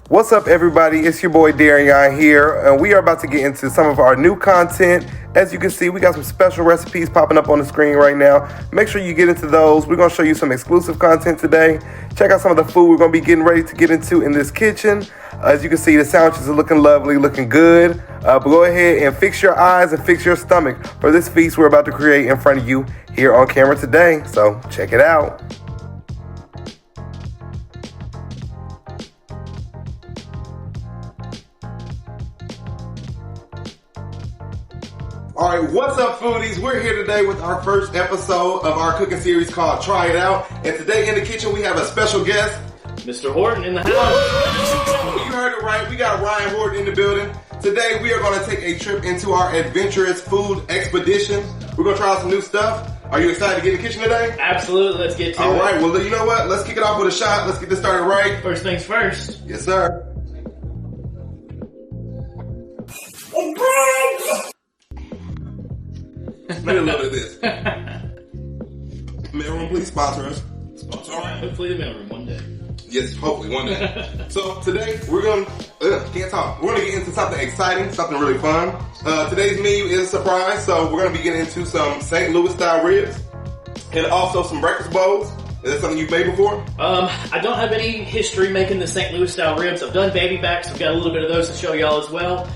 What's up, everybody? It's your boy Darrion here, and we are about to get into some of our new content. As you can see, we got some special recipes popping up on the screen right now. Make sure you get into those. We're going to show you some exclusive content today. Check out some of the food we're going to be getting ready to get into in this kitchen. As you can see, the sandwiches are looking lovely, looking good. But go ahead and fix your eyes and fix your stomach for this feast we're about to create in front of you here on camera today. So check it out. All right, what's up, foodies? We're here today with our first episode of our cooking series called Try It Out. And today in the kitchen, we have a special guest. Mr. Horton in the house. You heard it right. We got Ryan Horton in the building. Today, we are going to take a trip into our adventurous food expedition. We're going to try out some new stuff. Are you excited to get in the kitchen today? Absolutely. Let's get to it. All right. Well, you know what? Let's kick it off with a shot. Let's get this started right. First things first. Yes, sir. Smell a little bit of this. Mailroom, please sponsor us. Hopefully the mailroom one day. Yes, hopefully one day. So today we're gonna can't talk. We're gonna get into something exciting, something really fun. Today's menu is a surprise, so we're gonna be getting into some St. Louis style ribs and also some breakfast bowls. Is that something you've made before? I don't have any history making the St. Louis style ribs. I've done baby backs. I've got a little bit of those to show y'all as well.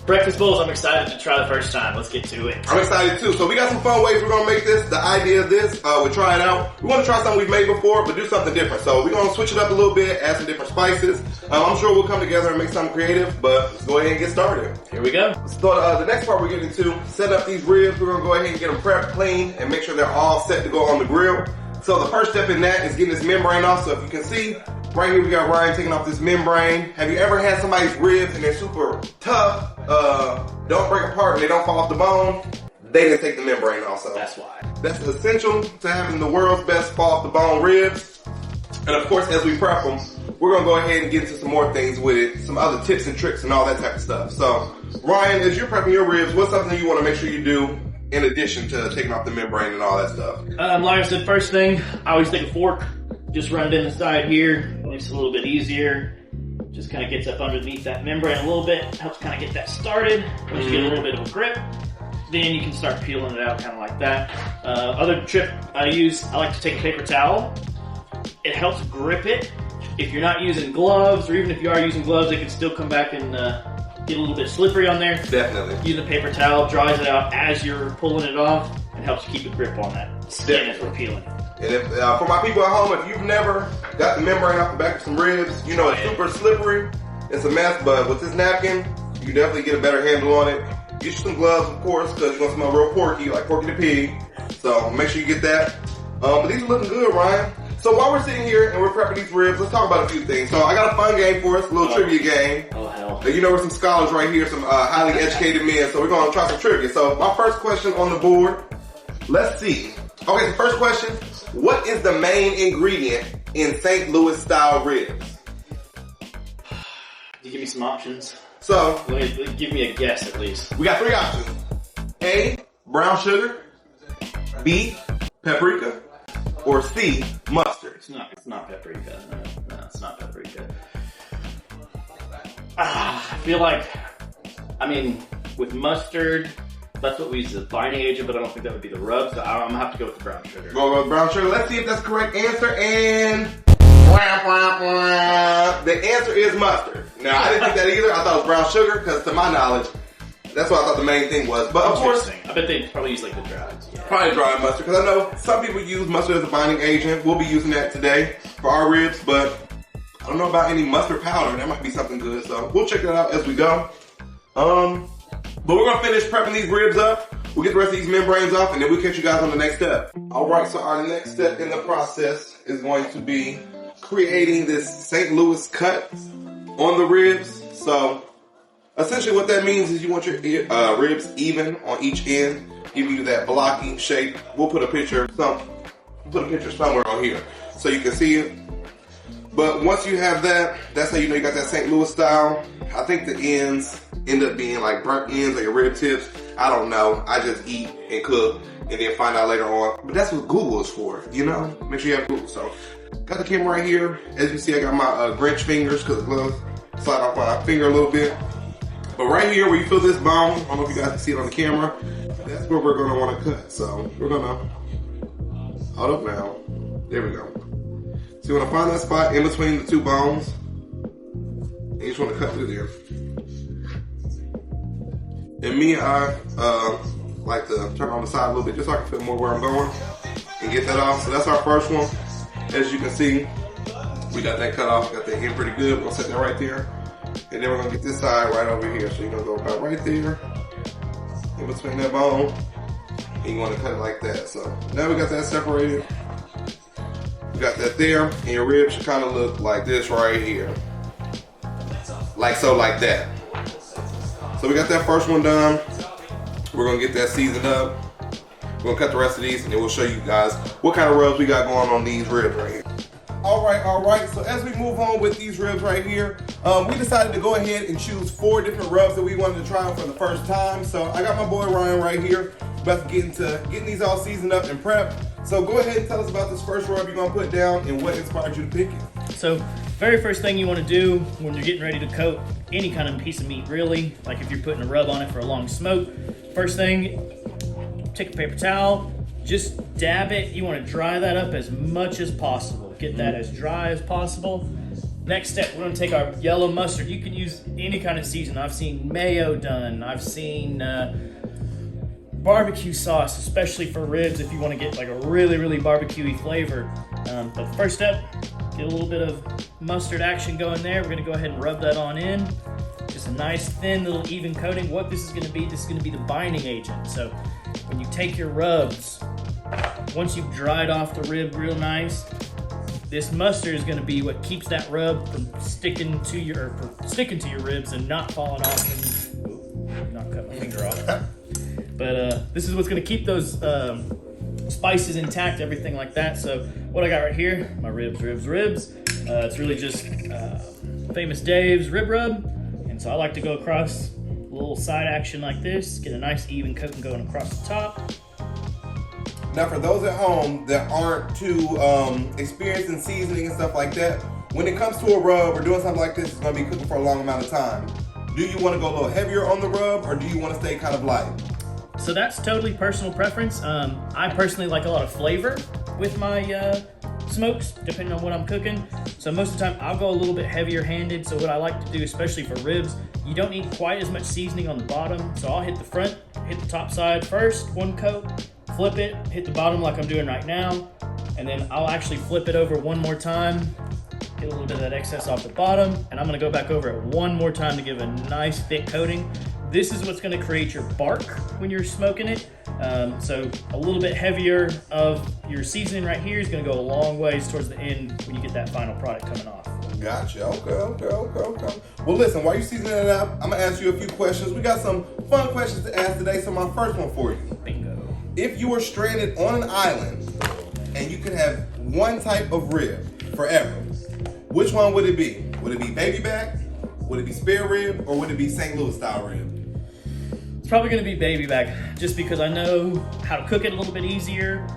Breakfast bowls, I'm excited to try the first time. Let's get to it. I'm excited too. So we got some fun ways we're gonna make this. The idea of this, we try it out. We want to try something we've made before, but do something different. So we're gonna switch it up a little bit, add some different spices. I'm sure we'll come together and make something creative, but let's go ahead and get started. Here we go. So the next part we're getting to, set up these ribs. We're gonna go ahead and get them prepped, clean, and make sure they're all set to go on the grill. So the first step in that is getting this membrane off. So if you can see, right here we got Ryan taking off this membrane. Have you ever had somebody's ribs and they're super tough, don't break apart and they don't fall off the bone? They didn't take the membrane off, so that's why. That's essential to having the world's best fall off the bone ribs. And of course, as we prep them, we're gonna go ahead and get into some more things with it, some other tips and tricks and all that type of stuff. So Ryan, as you're prepping your ribs, what's something you wanna make sure you do in addition to taking off the membrane and all that stuff? Like I said, first thing, I always take a fork, just run it in the side here. Makes it a little bit easier. Just kind of gets up underneath that membrane a little bit. Helps kind of get that started. Once you get a little bit of a grip, then you can start peeling it out kind of like that. Other trick I use, I like to take a paper towel. It helps grip it. If you're not using gloves, or even if you are using gloves, it can still come back and get a little bit slippery on there. Definitely. Using a paper towel dries it out as you're pulling it off and helps you keep a grip on that skin as we're peeling it. And if, for my people at home, if you've never got the membrane off the back of some ribs, you know it's super slippery. It's a mess, but with this napkin, you definitely get a better handle on it. Get you some gloves, of course, because you're going to smell real porky, like Porky the Pig. So make sure you get that. But these are looking good, Ryan. So while we're sitting here and we're prepping these ribs, let's talk about a few things. So I got a fun game for us, a little trivia game. Oh, hell. You know, we're some scholars right here, some highly educated men, so we're going to try some trivia. So my first question on the board, let's see. Okay, the first question, what is the main ingredient in St. Louis style ribs? Can you give me some options? So, Give me a guess at least. we got three options. A, brown sugar. B, paprika. Or C, mustard. It's not paprika. No, it's not paprika. I feel like, with mustard, that's what we use as a binding agent, but I don't think that would be the rub, so I'm gonna have to go with the brown sugar. Go with brown sugar. Let's see if that's the correct answer, and the answer is mustard. Now, I didn't think that either. I thought it was brown sugar, because to my knowledge, that's what I thought the main thing was. But of course, I bet they probably use like the dried. Yeah. Probably dry mustard, because I know some people use mustard as a binding agent. We'll be using that today for our ribs, but I don't know about any mustard powder. That might be something good, so we'll check that out as we go. But we're gonna finish prepping these ribs up. We'll get the rest of these membranes off, and then we'll catch you guys on the next step. All right, so our next step in the process is going to be creating this St. Louis cut on the ribs. So essentially what that means is you want your ribs even on each end, give you that blocky shape. We'll put a picture somewhere on here so you can see it. But once you have that, that's how you know you got that St. Louis style. I think the ends end up being like burnt ends or your rib tips. I don't know. I just eat and cook and then find out later on. But that's what Google is for, you know? Make sure you have Google. So, got the camera right here. As you see, I got my Grinch fingers because slide off my finger a little bit. But right here, where you feel this bone, I don't know if you guys can see it on the camera, that's where we're gonna wanna cut. So we're gonna, hold up now. There we go. So you wanna find that spot in between the two bones. And you just wanna cut through there. And me, I like to turn on the side a little bit just so I can feel more where I'm going and get that off. So that's our first one. As you can see, we got that cut off, got that in pretty good. We're gonna set that right there. And then we're gonna get this side right over here. So you're gonna go about right there, in between that bone, and you wanna cut it like that. So now we got that separated. We got that there, and your ribs should kinda look like this right here. Like so, like that. So we got that first one done. We're gonna get that seasoned up. We're gonna cut the rest of these, and then we'll show you guys what kind of rubs we got going on these ribs right here. All right. So as we move on with these ribs right here, we decided to go ahead and choose 4 different rubs that we wanted to try out for the first time. So I got my boy Ryan right here, about to get into getting these all seasoned up and prepped. So go ahead and tell us about this first rub you're gonna put down and what inspired you to pick it. So, very first thing you want to do when you're getting ready to coat any kind of piece of meat, really, like if you're putting a rub on it for a long smoke, first thing, take a paper towel, just dab it. You want to dry that up as much as possible. Get that as dry as possible. Next step, we're going to take our yellow mustard. You can use any kind of season. I've seen mayo done. I've seen barbecue sauce, especially for ribs if you want to get like a really barbecue-y flavor. But first step, get a little bit of mustard action going there. We're going to go ahead and rub that on in. Just a nice thin little even coating. What this is going to be the binding agent. So when you take your rubs, once you've dried off the rib real nice, this mustard is going to be what keeps that rub from sticking to your ribs and not falling off and not cut my finger off. But this is what's going to keep those spices intact, everything like that. So what I got right here, my ribs. It's really just Famous Dave's rib rub. And so I like to go across a little side action like this, get a nice even coating going across the top. Now for those at home that aren't too experienced in seasoning and stuff like that, when it comes to a rub or doing something like this, it's gonna be cooking for a long amount of time. Do you wanna go a little heavier on the rub or do you wanna stay kind of light? So that's totally personal preference. I personally like a lot of flavor with my smokes, depending on what I'm cooking. So most of the time, I'll go a little bit heavier handed. So what I like to do, especially for ribs, you don't need quite as much seasoning on the bottom. So I'll hit the front, hit the top side first, one coat, flip it, hit the bottom like I'm doing right now, and then I'll actually flip it over one more time, get a little bit of that excess off the bottom, and I'm gonna go back over it one more time to give a nice thick coating. This is what's gonna create your bark when you're smoking it. So a little bit heavier of your seasoning right here is gonna go a long ways towards the end when you get that final product coming off. Gotcha, okay. Well listen, while you're seasoning it up, I'm gonna ask you a few questions. We got some fun questions to ask today, so my first one for you. Bingo. If you were stranded on an island and you could have one type of rib forever, which one would it be? Would it be baby back? Would it be spare rib? Or would it be St. Louis style rib? It's probably gonna be baby back, just because I know how to cook it a little bit easier.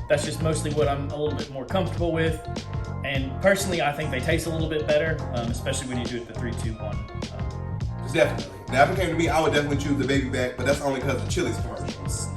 That's just mostly what I'm a little bit more comfortable with. And personally, I think they taste a little bit better, especially when you do it the 3, 2, 1. Definitely. Now, if it came to me, I would definitely choose the baby back, but that's only because of Chili's commercials.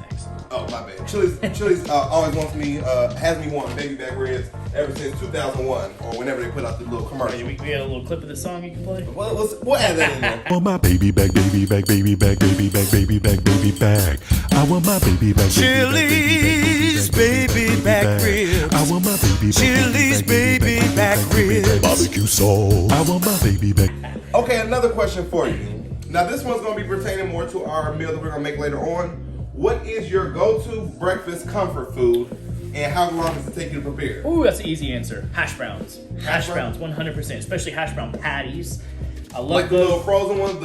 Oh, my bad. Chili's always has me wanting baby back ribs ever since 2001 or whenever they put out the little commercial. We had a little clip of the song you can play. We'll add that in there. I want my baby back, baby back, baby back, baby back, baby back, baby back. I want my baby back, Chili's baby back ribs. I want my baby back, Chili's baby back ribs. barbecue sauce. I want my baby back. Okay, another question for you. Now, this one's going to be pertaining more to our meal that we're going to make later on. What is your go-to breakfast comfort food, and how long does it take you to prepare? Ooh, that's an easy answer. Hash browns. Hash browns, 100%. Especially hash brown patties. I love like the those. little frozen ones.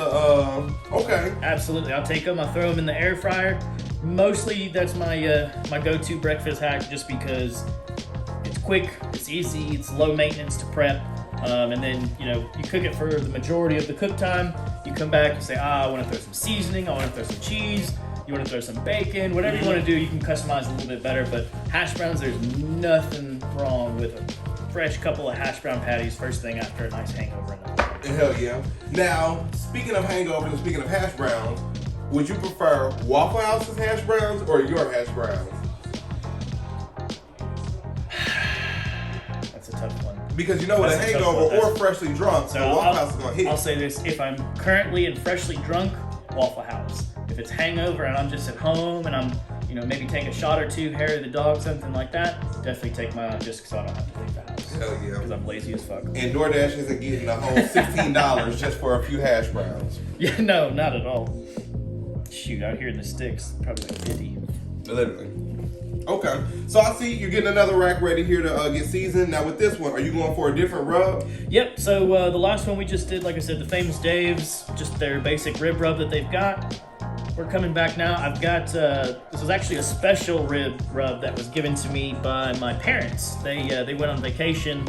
Okay. Absolutely, I'll take them. I throw them in the air fryer. Mostly, that's my my go-to breakfast hack, just because it's quick, it's easy, it's low maintenance to prep. And then, you cook it for the majority of the cook time. You come back and say, I want to throw some seasoning, I want to throw some cheese, you want to throw some bacon, whatever you want to do, you can customize a little bit better. But hash browns, there's nothing wrong with a fresh couple of hash brown patties first thing after a nice hangover in the morning. Hell yeah. Now, speaking of hangovers and speaking of hash browns, would you prefer Waffle House's hash browns or your hash browns? That's a tough one. Because you know, with a That's a tough hangover one. or freshly drunk, So Waffle House is gonna hit. I'll say this: if I'm currently and freshly drunk, Waffle House. If it's hangover and I'm just at home and I'm, maybe take a shot or two, hair of the dog, something like that, definitely take mine out just because I don't have to leave the house. Hell yeah. Because I'm lazy as fuck. And DoorDash isn't getting the whole $16 just for a few hash browns. Yeah, no, not at all. Shoot, out here in the sticks, probably like 50. Literally. Okay, so I see you're getting another rack ready here to get seasoned. Now with this one, are you going for a different rub? Yep, so the last one we just did, like I said, the Famous Dave's, just their basic rib rub that they've got. We're coming back now. I've got, this is actually a special rib rub that was given to me by my parents. They went on vacation,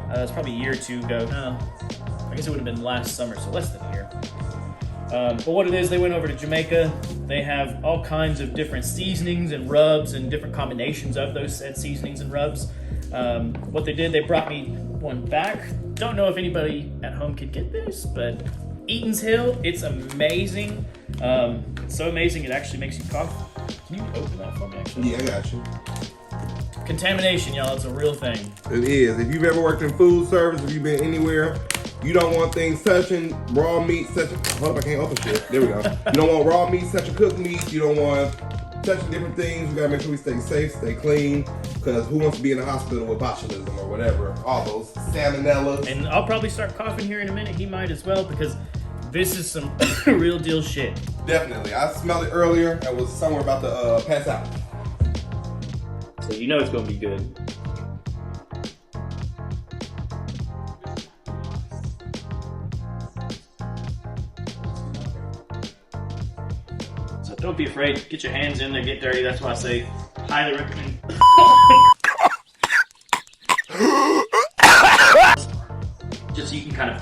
it's probably a year or two ago. No, I guess it would have been last summer, so less than a year. But what it is, they went over to Jamaica. They have all kinds of different seasonings and rubs and different combinations of those said seasonings and rubs. What they did, they brought me one back. Don't know if anybody at home could get this, but Eaton's Hill, it's amazing. It's so amazing it actually makes you cough. Can you open that for me, actually? Yeah, I got you. Contamination, y'all, it's a real thing. It is. If you've ever worked in food service, if you've been anywhere, you don't want things touching raw meat, touching. Hold up, I can't open shit. There we go. You don't want raw meat touching cooked meat. You don't want touching different things. We gotta make sure we stay safe, stay clean. Because who wants to be in the hospital with botulism or whatever? All those salmonellas. And I'll probably start coughing here in a minute. He might as well, because this is some real deal shit. Definitely. I smelled it earlier. I was somewhere about to pass out. So you know it's gonna be good. So don't be afraid. Get your hands in there, get dirty. That's why I say highly recommend. Just so you can kind of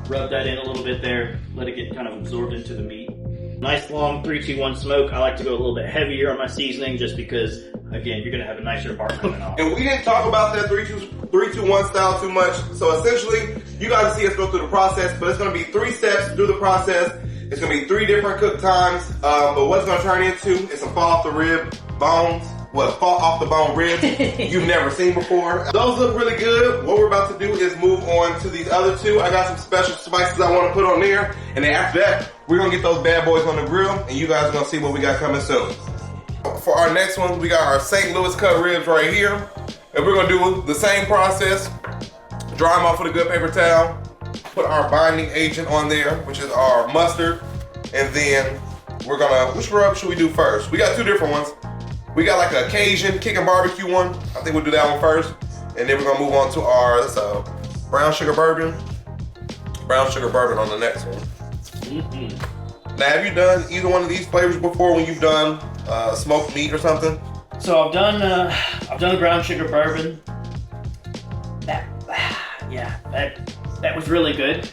rub that in a little bit there, let it get kind of absorbed into the meat. Nice long 3-2-1 smoke. I like to go a little bit heavier on my seasoning just because, again, you're gonna have a nicer bark coming off. And we didn't talk about that 3-2-1 style too much. So essentially, you guys see us go through the process, but it's gonna be 3 steps through the process. It's gonna be 3 different cook times. But what's gonna turn into is some fall off the rib bones. Fall off the bone ribs you've never seen before. Those look really good. What we're about to do is move on to these other 2. I got some special spices I want to put on there. And then after that, we're going to get those bad boys on the grill. And you guys are going to see what we got coming soon. For our next one, we got our St. Louis cut ribs right here. And we're going to do the same process. Dry them off with a good paper towel. Put our binding agent on there, which is our mustard. And then we're going to, which rub should we do first? We got 2 different ones. We got like a Cajun kicking barbecue one. I think we'll do that one first. And then we're gonna move on to our brown sugar bourbon. Brown sugar bourbon on the next one. Mm-hmm. Now, have you done either one of these flavors before when you've done smoked meat or something? So I've done a brown sugar bourbon. That was really good.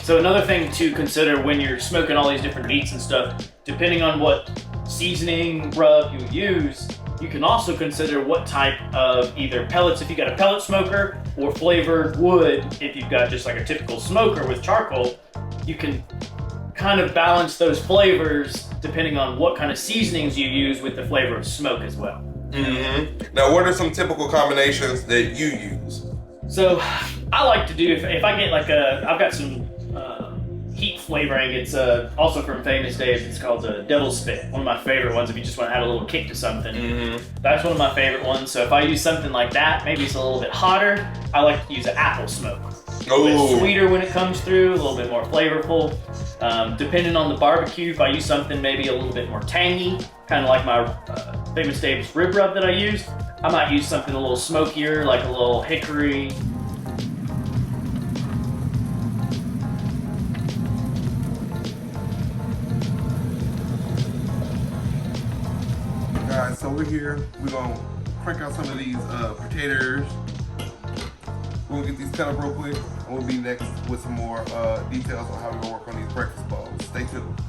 So another thing to consider when you're smoking all these different meats and stuff, depending on what seasoning rub you use, you can also consider what type of either pellets if you got a pellet smoker, or flavored wood if you've got just like a typical smoker with charcoal. You can kind of balance those flavors depending on what kind of seasonings you use with the flavor of smoke as well. Mm-hmm. Now, what are some typical combinations that you use? So I like to do, if I get like I've got some heat flavoring. It's also from Famous Dave's. It's called Devil's Spit. One of my favorite ones if you just want to add a little kick to something. Mm-hmm. That's one of my favorite ones. So if I use something like that, maybe it's a little bit hotter, I like to use an apple smoke. A little bit sweeter when it comes through, a little bit more flavorful. Depending on the barbecue, if I use something maybe a little bit more tangy, kind of like my Famous Dave's rib rub that I use, I might use something a little smokier, like a little hickory. Alright, so we're here. We're gonna crank out some of these potatoes. We're gonna get these cut up real quick, and we'll be next with some more details on how we're gonna work on these breakfast bowls. Stay tuned.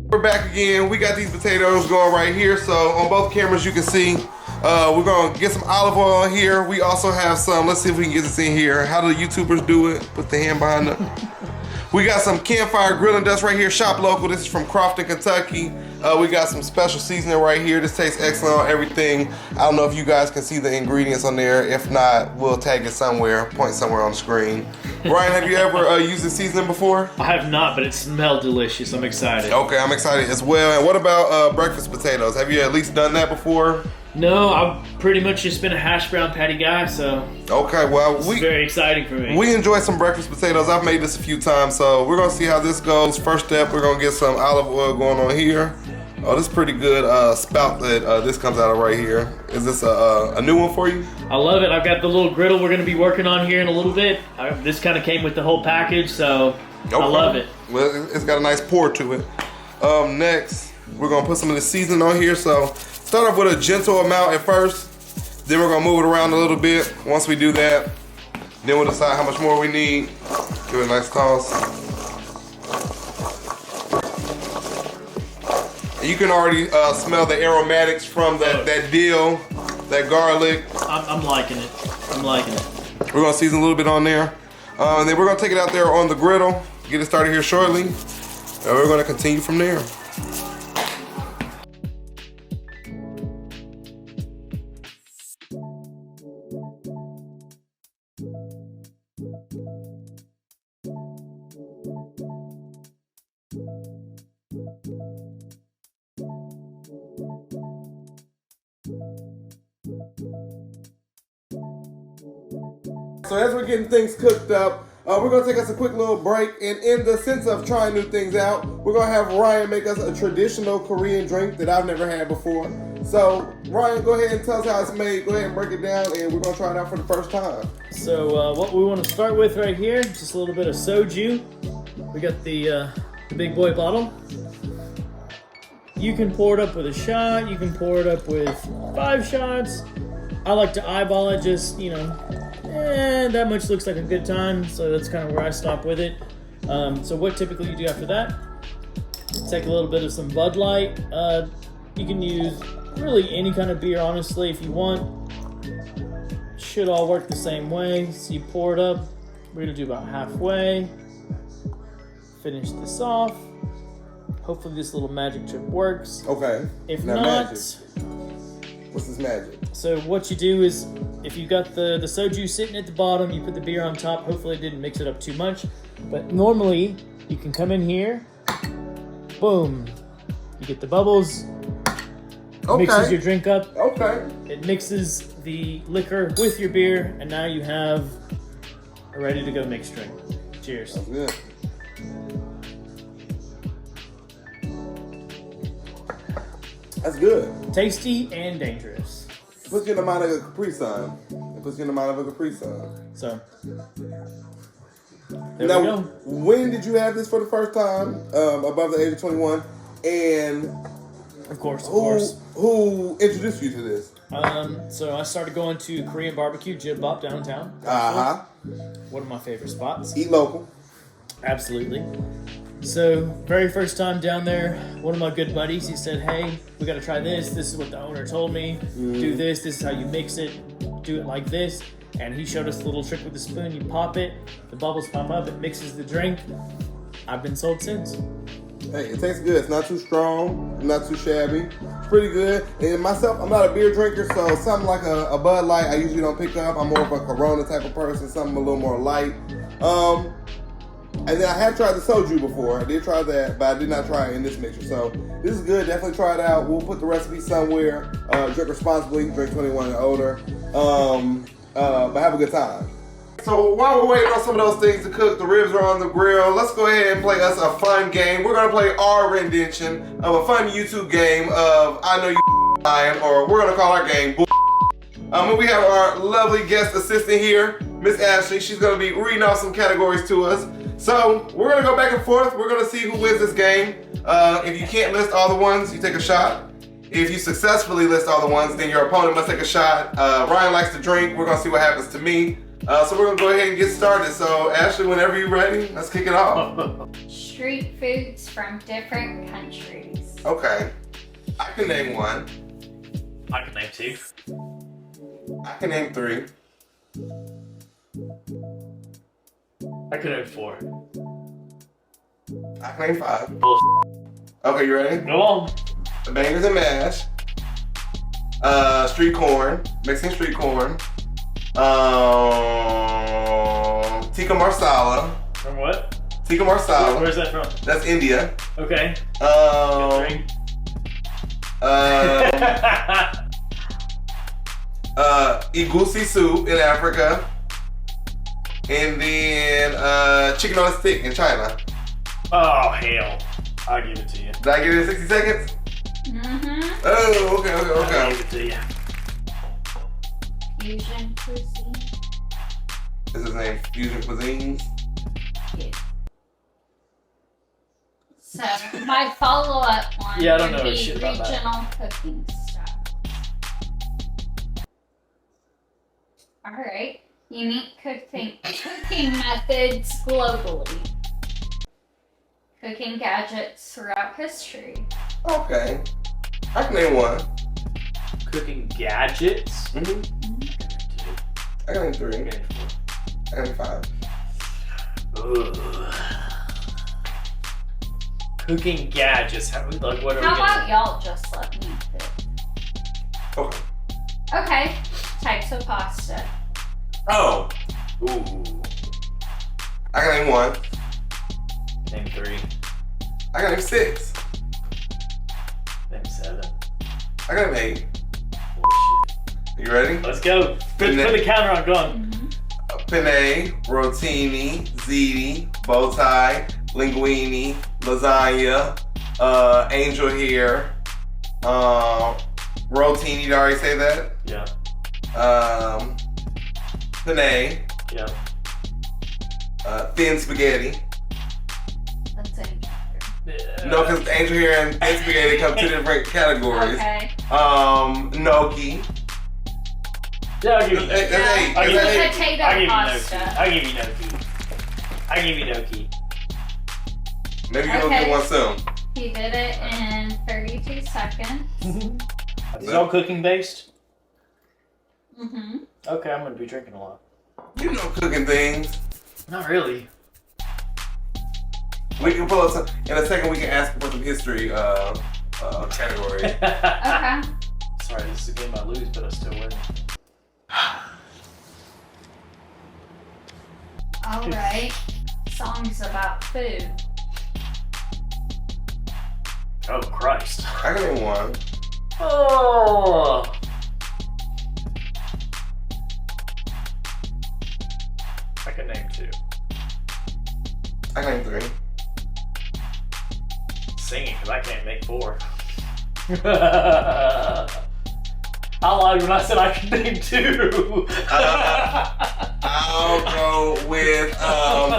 We're back again. We got these potatoes going right here. So on both cameras you can see we're gonna get some olive oil here. We also have some, let's see if we can get this in here. How do the YouTubers do it? Put the hand behind the... We got some campfire grilling dust right here, shop local. This is from Crofton, Kentucky. We got some special seasoning right here. This tastes excellent on everything. I don't know if you guys can see the ingredients on there. If not, we'll tag it somewhere, point somewhere on the screen. Ryan, have you ever used this seasoning before? I have not, but it smelled delicious. I'm excited. Okay, I'm excited as well. And what about breakfast potatoes? Have you at least done that before? No, I've pretty much just been a hash brown patty guy, so okay, well, it's very exciting for me. We enjoy some breakfast potatoes. I've made this a few times, so we're gonna see how this goes. First step, we're gonna get some olive oil going on here. Oh, this is pretty good spout that this comes out of right here. Is this a new one for you? I love it. I've got the little griddle we're gonna be working on here in a little bit. This kind of came with the whole package, so okay. I love it. Well, it's got a nice pour to it. Next, we're gonna put some of the seasoning on here. So start off with a gentle amount at first, then we're gonna move it around a little bit. Once we do that, then we'll decide how much more we need. Give it a nice toss. You can already smell the aromatics from that dill, that garlic. I'm liking it. I'm liking it. We're gonna season a little bit on there. And then we're gonna take it out there on the griddle, get it started here shortly. And we're gonna continue from there. So as we're getting things cooked up, we're gonna take us a quick little break, and in the sense of trying new things out, we're gonna have Ryan make us a traditional Korean drink that I've never had before. So Ryan, go ahead and tell us how it's made. Go ahead and break it down, and we're gonna try it out for the first time. So what we want to start with right here, just a little bit of soju. We got the big boy bottle. You can pour it up with a shot. You can pour it up with 5 shots. I like to eyeball it, just, you know, that much looks like a good time, so that's kind of where I stop with it. So what typically you do after that, take a little bit of some Bud Light. You can use really any kind of beer, honestly, if you want. Should all work the same way. So you pour it up. We're gonna do about halfway. Finish this off. Hopefully this little magic trick works. Okay. If now not, magic. What's this magic? So what you do is, if you got the soju sitting at the bottom, you put the beer on top. Hopefully it didn't mix it up too much. But normally, you can come in here, boom. You get the bubbles, Okay. mixes your drink up. Okay. It mixes the liquor with your beer, and now you have a ready to go mixed drink. Cheers. That's good. That's good. Tasty and dangerous. Puts you in the mind of a Capri Sun. It puts you in the mind of a Capri Sun. So, there now, we go. When did you have this for the first time, above the age of 21? And Of course. who introduced you to this? So I started going to Korean barbecue, Jib Bop downtown. Uh-huh. One of my favorite spots. Eat local. Absolutely. So, very first time down there, one of my good buddies, he said, hey, we got to try this. This is what the owner told me. Do this. This is how you mix it. Do it like this. And he showed us the little trick with the spoon. You pop it. The bubbles pop up. It mixes the drink. I've been sold since. Hey, it tastes good. It's not too strong, not too shabby. It's pretty good. And myself, I'm not a beer drinker, so something like a Bud Light, I usually don't pick up. I'm more of a Corona type of person, something a little more light. And then I have tried the soju before. I did try that, but I did not try it in this mixture. So this is good. Definitely try it out. We'll put the recipe somewhere. Drink responsibly. Drink 21 and older. But have a good time. So while we're waiting on some of those things to cook, the ribs are on the grill. Let's go ahead and play us a fun game. We're gonna play our rendition of a fun YouTube game of I Know You Lying, or we're gonna call our game Bull. We have our lovely guest assistant here, Miss Ashley. She's gonna be reading off some categories to us. So we're gonna go back and forth. We're gonna see who wins this game. If you can't list all the ones, you take a shot. If you successfully list all the ones, then your opponent must take a shot. Ryan likes to drink. We're gonna see what happens to me. So we're gonna go ahead and get started. So Ashley, whenever you're ready, let's kick it off. Street foods from different countries. Okay. I can name one. I can name 2. I can name 3. I can name 4. I can name 5. Bullshit. Okay, you ready? Go on. Bangers and mash. Street corn. Mixing street corn. Tikka marsala. From what? Tikka marsala. Where's that from? That's India. Okay. Um, 3. Egusi soup in Africa. And then chicken on a stick in China. Oh, hell. I'll give it to you. Did I get it in 60 seconds? Mm-hmm. Oh, okay. I'll give it to you. Fusion cuisine. Is his name Fusion Cuisines? Yeah. So my follow-up one Yeah, I don't would know be shit about that. regional cooking styles. All right. Unique cooking methods globally. Cooking gadgets throughout history. Okay. I can name 1. Cooking gadgets. Mm-hmm. I can name 3. I can name 5. Ugh. Cooking gadgets. What are we How gonna about y'all just let me pick? Okay. Okay. Types of pasta. Oh. Ooh. I can name 1. Name 3. I can name 6. Name 7. I can name 8. Bullshit. You ready? Let's go. Put the counter on going. Penne, rotini, ziti, bow tie, linguine, lasagna, angel hair, rotini, did I already say that? Yeah. Penne, Yeah. thin spaghetti. That's angel hair. No, because angel hair and thin spaghetti come 2 different categories. Okay. Gnocchi. Yeah, I'll give you That's 8. Yeah. That's I'll give 8. Potato I'll give you pasta. gnocchi. I'll give you gnocchi. I'll give you gnocchi. Maybe you'll Okay. get one soon. He did it in 32 seconds. Is it all cooking based? Mm-hmm. Okay, I'm gonna be drinking a lot. You know cooking things. Not really. We can pull up some, in a second we can ask for some history categories. Okay. Sorry, this is a game I lose, but I still win. All right. Songs about food. Oh, Christ. I can name 1. Oh. I can name 2. I can name 3. Singing, because I can't make 4. I lied when I said I could name 2. I'll go with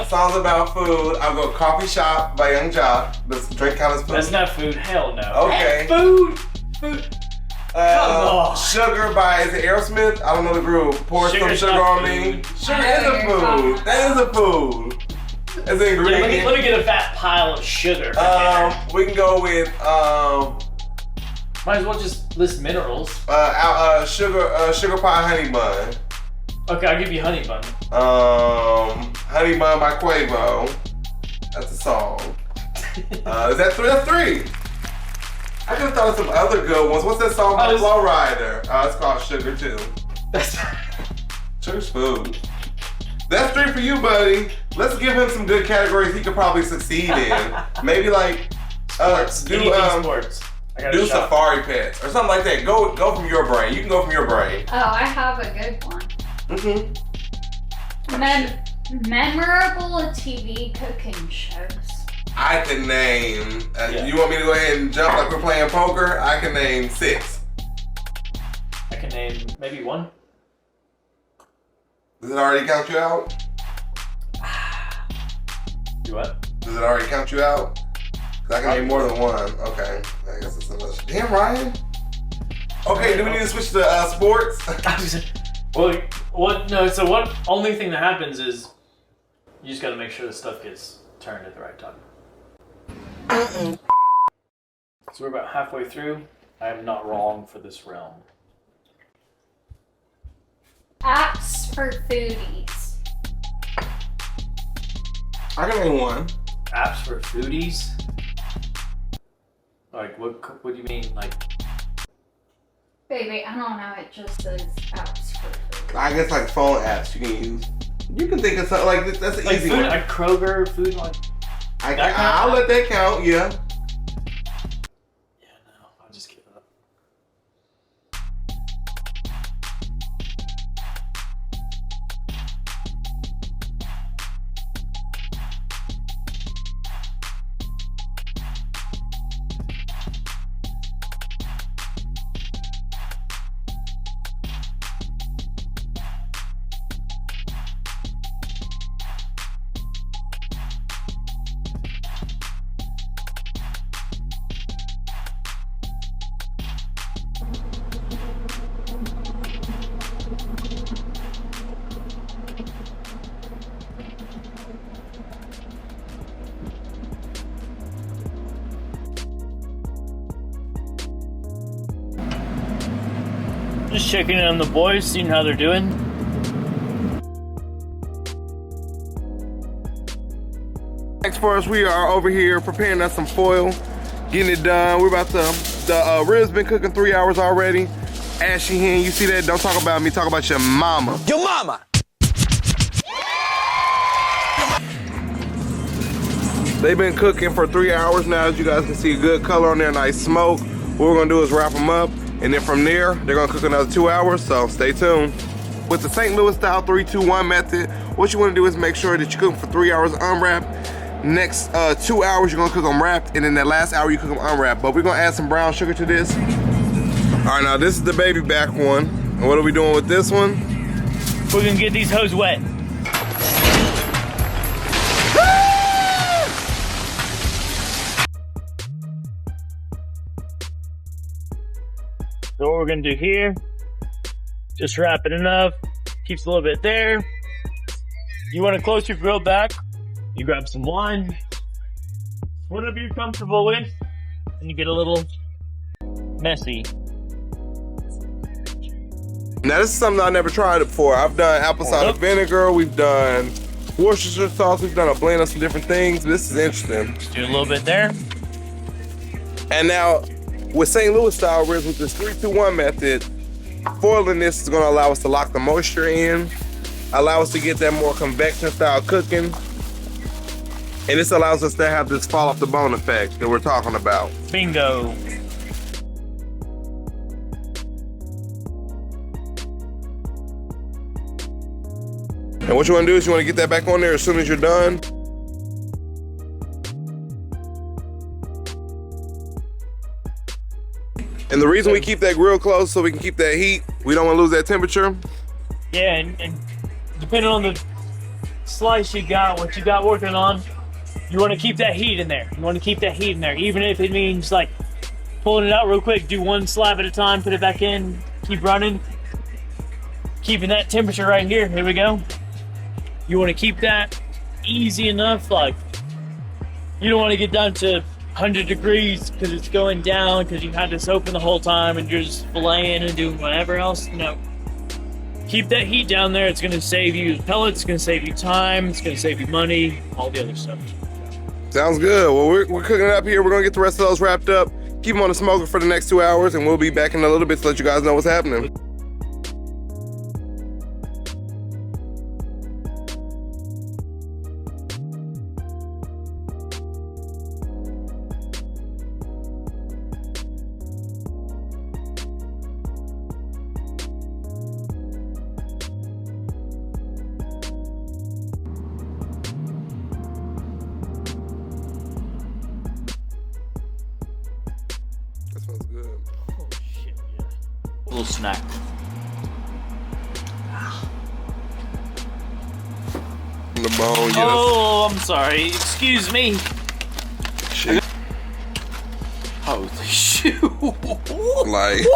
songs about food. I'll go Coffee Shop by Young Jock. Does drink count as food? That's not food. Hell no. Okay. Food. Come on. Sugar by, is it Aerosmith? I don't know the group. Pour some Sugar's sugar not on me. food. Sugar is a food. That is a food. It's an Yeah, ingredient. let me get a fat pile of sugar. We can go with Might as well just list minerals. sugar pie honey bun. Okay, I'll give you honey bun. Honey bun by Quavo. That's a song. Is that 3? That's 3. I could have thought of some other good ones. What's that song by Flow Rider? It's called Sugar too. Sugar's food. That's 3 for you, buddy. Let's give him some good categories he could probably succeed in. Maybe like Sports. do Anything sports. I got a shot. Safari Pets or something like that. Go from your brain. You can go from your brain. Oh, I have a good one. Mm-hmm. Memorable TV cooking shows. I can name. Yeah. You want me to go ahead and jump like we're playing poker? I can name 6. I can name maybe 1. Does it already count you out? Do what? Does it already count you out? Cause I can name more than 1. Okay, I guess it's enough. Damn, Ryan. Okay, do we need to switch to sports? Well, What? No. So what? Only thing that happens is you just got to make sure the stuff gets turned at the right time. So we're about halfway through. I am not wrong for this realm. Apps for foodies. I can name one. Apps for foodies? Like what do you mean? Like Baby, I don't know. It just says apps for foodies. I guess like phone apps you can use. You can think of something like this. That's an like easy food, one. like Kroger food, like I'll let that count. Yeah. Yeah, no, I'll just give it up. Just checking in on the boys, seeing how they're doing. Next for us, we are over here preparing us some foil, getting it done. We're about to, the ribs been cooking 3 hours already. Ashy hen, you see that? Don't talk about me, talk about your mama. Your mama. They've been cooking for 3 hours now. As you guys can see, good color on there, nice smoke. What we're gonna do is wrap them up, and then from there, they're gonna cook another 2 hours, so stay tuned. With the St. Louis style 3-2-1 method, what you wanna do is make sure that you cook them for 3 hours unwrapped. Next 2 hours, you're gonna cook them wrapped, and then that last hour, you cook them unwrapped. But we're gonna add some brown sugar to this. All right, now this is the baby back one. And what are we doing with this one? We're gonna get these hoes wet. So what we're gonna do here, just wrap it enough, keeps a little bit there. You wanna close your grill back, you grab some wine, whatever you're comfortable with, and you get a little messy. Now this is something I never tried it before. I've done apple cider vinegar, we've done Worcestershire sauce, we've done a blend of some different things. This is interesting. Just do a little bit there. And now, with St. Louis style ribs, with this 3-2-1 method, foiling this is gonna allow us to lock the moisture in, allow us to get that more convection style cooking, and this allows us to have this fall off the bone effect that we're talking about. Bingo. And what you wanna do is you wanna get that back on there as soon as you're done. And the reason we keep that grill closed so we can keep that heat, we don't want to lose that temperature. Yeah, and depending on the slice you got, what you got working on, you want to keep that heat in there. You want to keep that heat in there, even if it means like pulling it out real quick, do one slab at a time, put it back in, keep running. Keeping that temperature right here, here we go. You want to keep that easy enough, like you don't want to get down to 100 degrees because it's going down because you had this open the whole time and you're just filleting and doing whatever else. No. Keep that heat down there. It's going to save you pellets. It's going to save you time. It's going to save you money. All the other stuff. Sounds good. Well, we're cooking it up here. We're going to get the rest of those wrapped up. Keep them on the smoker for the next 2 hours, and we'll be back in a little bit to let you guys know what's happening. That smells good. Oh, shit, yeah. A little snack. From the bone, you know. Oh, I'm sorry. Excuse me. Shit. Holy shoot. Like,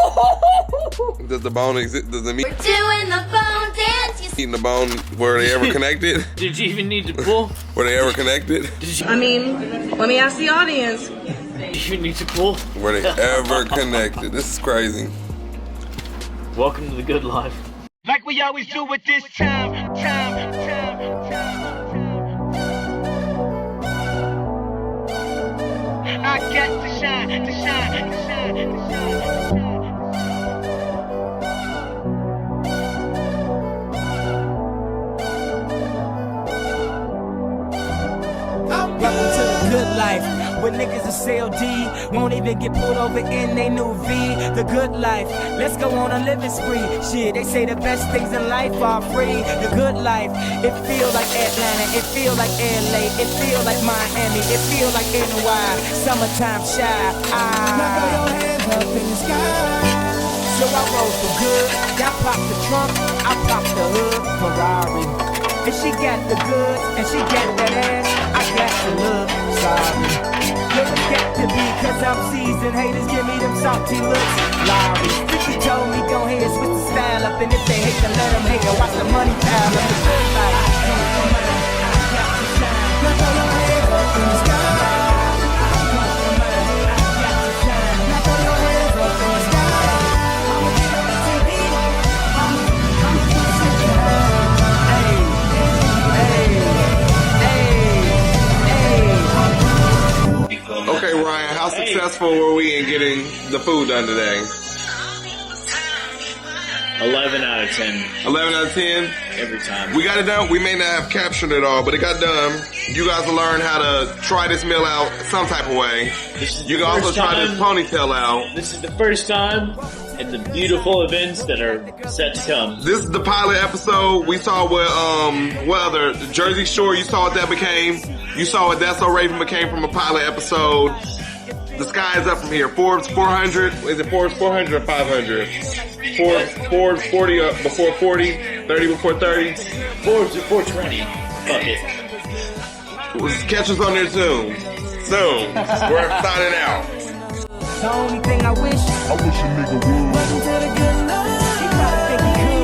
does the bone exist? Does the meat? We're doing the bone dance. Eating the bone, were they ever connected? Did you even need to pull? Were they ever connected? I mean, let me ask the audience. Did you need to pull? Were they ever connected? This is crazy. Welcome to the good life. Like we always do with this time. I got to shine. Welcome to the good life, where niggas is CLD, won't even get pulled over in they new V. The good life, let's go on a living spree. Shit, they say the best things in life are free. The good life, it feel like Atlanta, it feel like LA, it feel like Miami, it feel like NY, summertime shy. Now throw your hands up in the sky. So I roll for good, y'all pop the trunk, I pop the hood, Ferrari. And she got the goods, and she got that ass, I got the look, sorry. Look, it's got to be, cause I'm seasoned, haters give me them salty looks, Larry. 50 told me, go ahead, switch the style up, and if they hate, then let them hate, and watch the money pile up. The good life, I got to shine. Now throw your hands up in the sky. Now throw your hands up in the sky. I'ma get on the TV. I'ma put shit behind. Okay, Ryan, how successful were we in getting the food done today? 11 out of 10 11 out of 10? every time. We got it done. We may not have captured it all, but it got done. You guys will learn how to try this meal out some type of way. You can also try this ponytail out. This is the first time, and the beautiful events that are set to come. This is the pilot episode. We saw what other, the Jersey Shore, you saw what that became. You saw what That's So Raven became from a pilot episode. The sky is up from here. Forbes 400. Is it Forbes 400 or 500? Forbes 40 before 40, 30 before 30. Forbes at 420. Fuck it. We'll catch us on there soon. We're signing out. The only thing I wish a nigga would. Welcome to the good life. He probably think he could.